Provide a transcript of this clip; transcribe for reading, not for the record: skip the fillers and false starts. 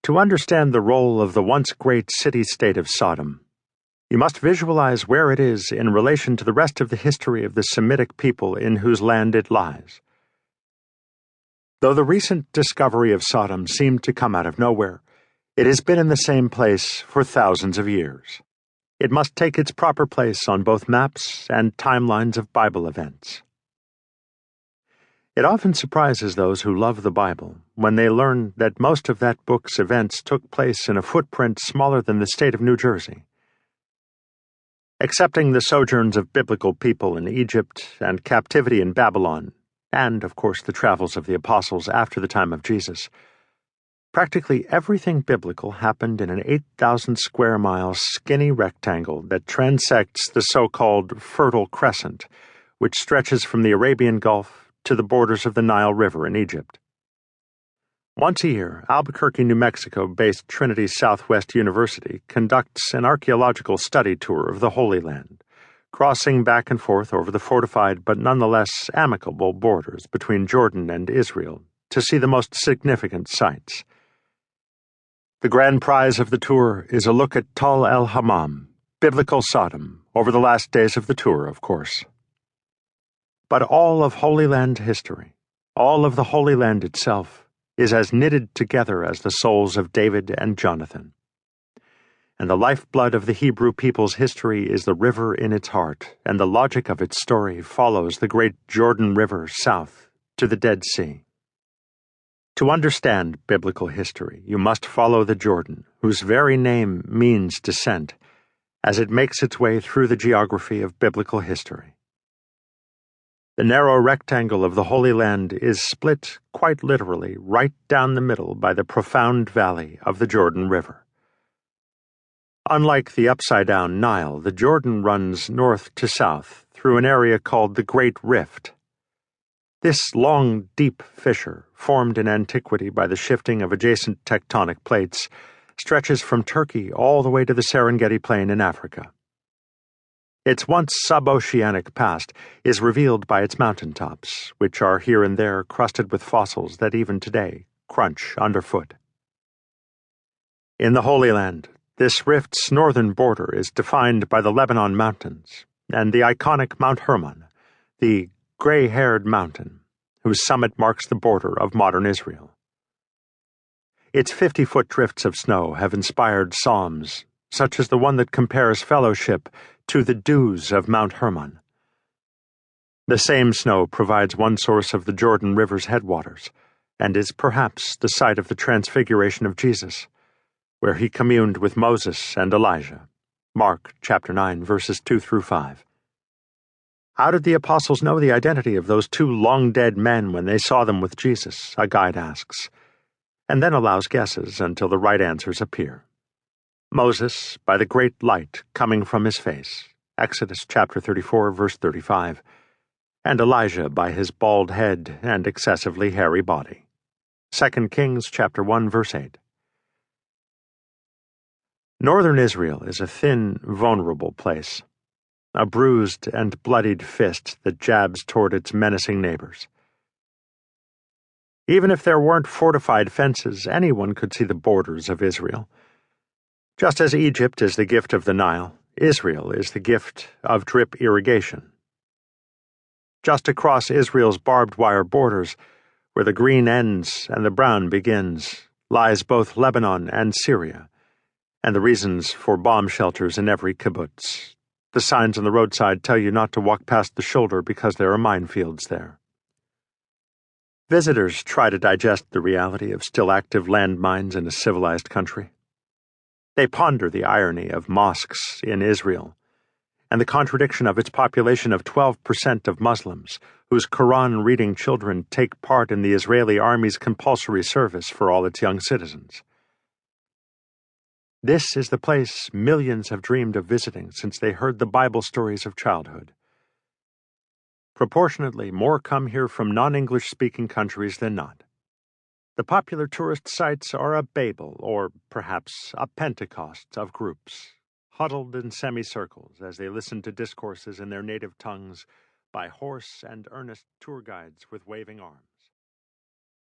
To understand the role of the once great city-state of Sodom, you must visualize where it is in relation to the rest of the history of the Semitic people in whose land it lies. Though the recent discovery of Sodom seemed to come out of nowhere, it has been in the same place for thousands of years. It must take its proper place on both maps and timelines of Bible events. It often surprises those who love the Bible when they learn that most of that book's events took place in a footprint smaller than the state of New Jersey. Excepting the sojourns of biblical people in Egypt and captivity in Babylon, and, of course, the travels of the apostles after the time of Jesus, practically everything biblical happened in an 8,000 square mile skinny rectangle that transects the so-called Fertile Crescent, which stretches from the Arabian Gulf to the borders of the Nile River in Egypt. Once a year, Albuquerque, New Mexico-based Trinity Southwest University conducts an archaeological study tour of the Holy Land, crossing back and forth over the fortified but nonetheless amicable borders between Jordan and Israel to see the most significant sites. The grand prize of the tour is a look at Tal el-Hammam, biblical Sodom, over the last days of the tour, of course. But all of Holy Land history, all of the Holy Land itself, is as knitted together as the souls of David and Jonathan. And the lifeblood of the Hebrew people's history is the river in its heart, and the logic of its story follows the great Jordan River south to the Dead Sea. To understand biblical history, you must follow the Jordan, whose very name means descent, as it makes its way through the geography of biblical history. The narrow rectangle of the Holy Land is split, quite literally, right down the middle by the profound valley of the Jordan River. Unlike the upside-down Nile, the Jordan runs north to south through an area called the Great Rift. This long, deep fissure, formed in antiquity by the shifting of adjacent tectonic plates, stretches from Turkey all the way to the Serengeti Plain in Africa. Its once sub-oceanic past is revealed by its mountaintops, which are here and there crusted with fossils that even today crunch underfoot. In the Holy Land, this rift's northern border is defined by the Lebanon Mountains and the iconic Mount Hermon, the gray-haired mountain, whose summit marks the border of modern Israel. Its 50-foot drifts of snow have inspired psalms, such as the one that compares fellowship to the dews of Mount Hermon. The same snow provides one source of the Jordan River's headwaters, and is perhaps the site of the transfiguration of Jesus, where he communed with Moses and Elijah. Mark chapter 9, verses 2 through 5. How did the apostles know the identity of those two long-dead men when they saw them with Jesus? A guide asks, and then allows guesses until the right answers appear. Moses, by the great light coming from his face, Exodus chapter 34, verse 35, and Elijah by his bald head and excessively hairy body, 2 Kings chapter 1, verse 8. Northern Israel is a thin, vulnerable place, a bruised and bloodied fist that jabs toward its menacing neighbors. Even if there weren't fortified fences, anyone could see the borders of Israel. Just as Egypt is the gift of the Nile, Israel is the gift of drip irrigation. Just across Israel's barbed wire borders, where the green ends and the brown begins, lies both Lebanon and Syria, and the reasons for bomb shelters in every kibbutz. The signs on the roadside tell you not to walk past the shoulder because there are minefields there. Visitors try to digest the reality of still active landmines in a civilized country. They ponder the irony of mosques in Israel, and the contradiction of its population of 12% of Muslims, whose Quran-reading children take part in the Israeli army's compulsory service for all its young citizens. This is the place millions have dreamed of visiting since they heard the Bible stories of childhood. Proportionately, more come here from non-English-speaking countries than not. The popular tourist sites are a Babel, or perhaps a Pentecost, of groups, huddled in semicircles as they listen to discourses in their native tongues by hoarse and earnest tour guides with waving arms.